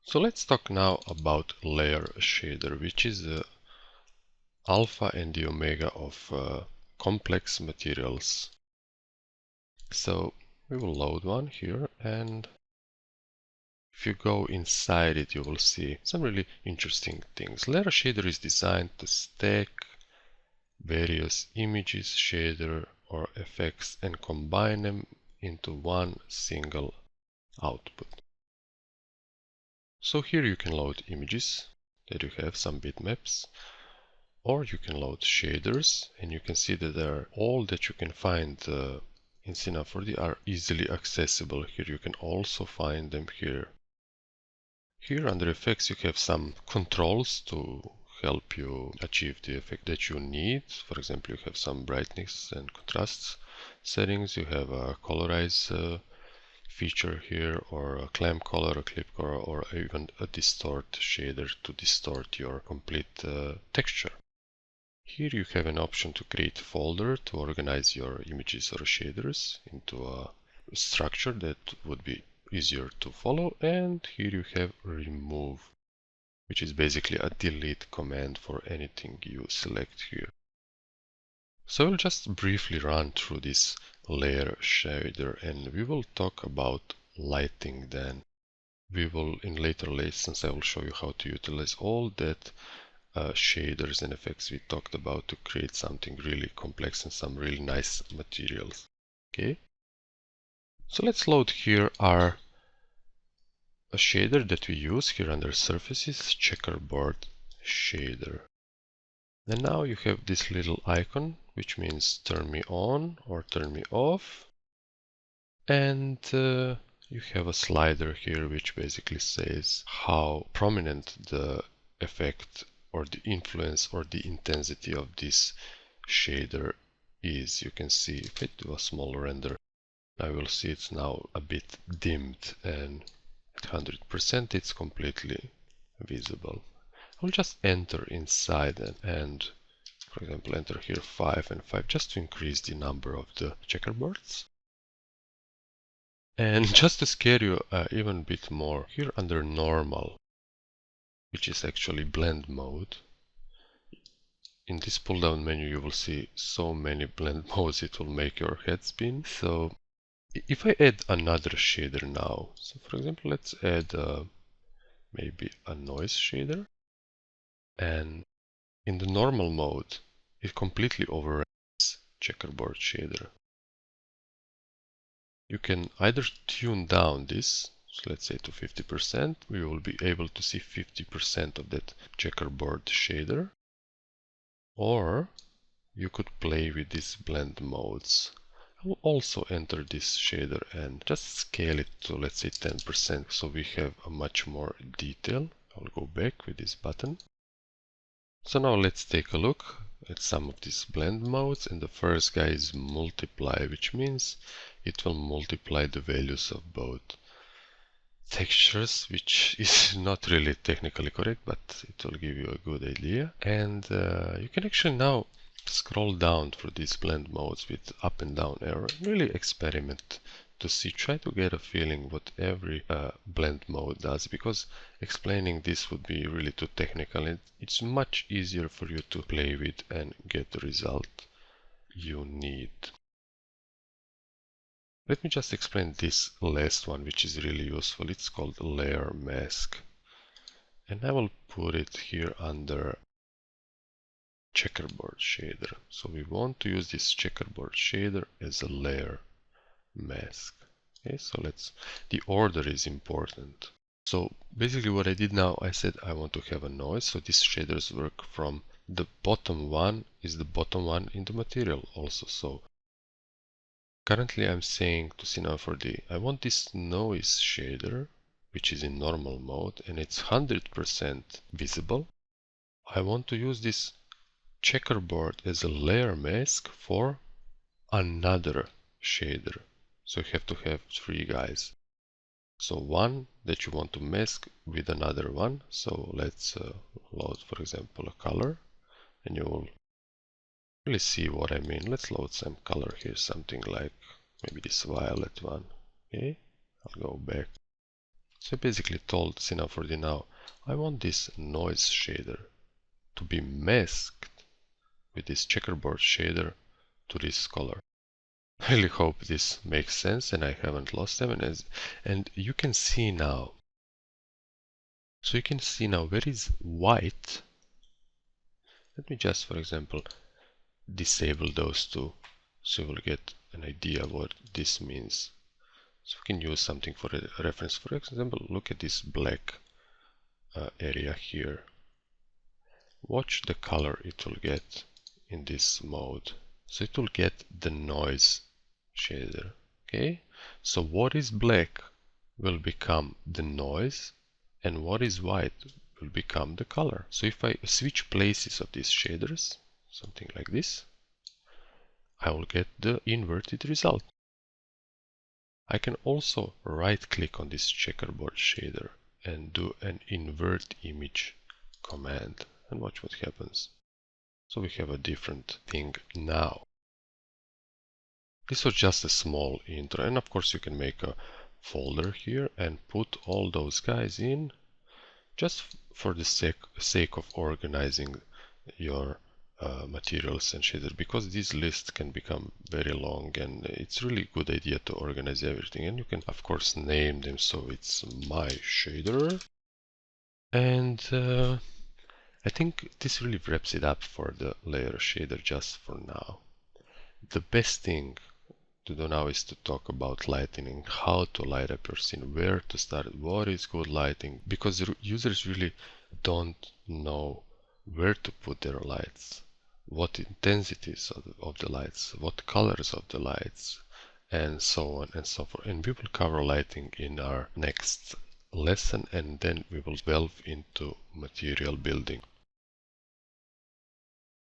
So let's talk now about layer shader, which is the alpha and the omega of complex materials. So we will load one here, and if you go inside it, you will see some really interesting things. Layer shader is designed to stack various images, shader, or effects and combine them into one single output. So here you can load images that you have, some bitmaps, or you can load shaders, and you can see that they're all that you can find in Cinema 4D are easily accessible. Here you can also find them here. Here under effects you have some controls to help you achieve the effect that you need. For example, you have some brightness and contrast settings. You have a colorize feature here, or a clamp color, a clip color, or even a distort shader to distort your complete texture. Here you have an option to create a folder to organize your images or shaders into a structure that would be easier to follow, and here you have remove, which is basically a delete command for anything you select here. So I'll just briefly run through this layer shader, and we will talk about lighting then. We will, in later lessons, I will show you how to utilize all that shaders and effects we talked about to create something really complex and some really nice materials. Okay, so let's load here a shader that we use here under surfaces, checkerboard shader. And now you have this little icon, which means turn me on or turn me off. And you have a slider here, which basically says how prominent the effect or the influence or the intensity of this shader is. You can see if I do a small render, I will see it's now a bit dimmed, and at 100% it's completely visible. I'll just enter inside and for example enter here 5 and 5 just to increase the number of the checkerboards. And just to scare you even a bit more, here under normal, which is actually blend mode, in this pull down menu you will see so many blend modes it will make your head spin. So if I add another shader now, so for example let's add maybe a noise shader, and in the normal mode it completely overrides checkerboard shader. You can either tune down this, so let's say to 50%, we will be able to see 50% of that checkerboard shader, or you could play with these blend modes. I will also enter this shader and just scale it to, let's say, 10%, so we have a much more detail. I'll go back with this button. So now let's take a look at some of these blend modes, and the first guy is multiply, which means it will multiply the values of both textures, which is not really technically correct, but it will give you a good idea. And you can actually now scroll down through these blend modes with up and down arrow, really experiment to see, try to get a feeling what every blend mode does, because explaining this would be really too technical, and it's much easier for you to play with and get the result you need. Let me just explain this last one, which is really useful. It's called layer mask, and I will put it here under checkerboard shader. So we want to use this checkerboard shader as a layer mask. Okay, so the order is important. So basically what I did now, I said I want to have a noise, so these shaders work from the bottom one is the bottom one in the material also. So currently I'm saying to Cinema 4D, I want this noise shader, which is in normal mode, and it's 100% visible. I want to use this checkerboard as a layer mask for another shader. So you have to have three guys. So one that you want to mask with another one. So let's load, for example, a color, and you will really see what I mean. Let's load some color here, something like maybe this violet one. Okay, I'll go back. So I basically told Cinema4D now, I want this noise shader to be masked with this checkerboard shader to this color. I really hope this makes sense and I haven't lost them. And you can see now. So you can see now where is white. Let me just, for example, disable those two so you will get an idea what this means. So we can use something for a reference. For example, look at this black area here. Watch the color it will get in this mode. So it will get the noise shader. Okay, so what is black will become the noise and what is white will become the color. So if I switch places of these shaders, something like this, I will get the inverted result. I can also right click on this checkerboard shader and do an invert image command and watch what happens. So we have a different thing now. This was just a small intro, and of course you can make a folder here and put all those guys in just for the sake of organizing your materials and shaders, because this list can become very long and it's really good idea to organize everything. And you can of course name them, so it's my shader. And I think this really wraps it up for the layer shader just for now. The best thing to do now is to talk about lighting and how to light up your scene, where to start, what is good lighting, because users really don't know where to put their lights, what intensities of the lights, what colors of the lights, and so on and so forth. And we will cover lighting in our next lesson, and then we will delve into material building.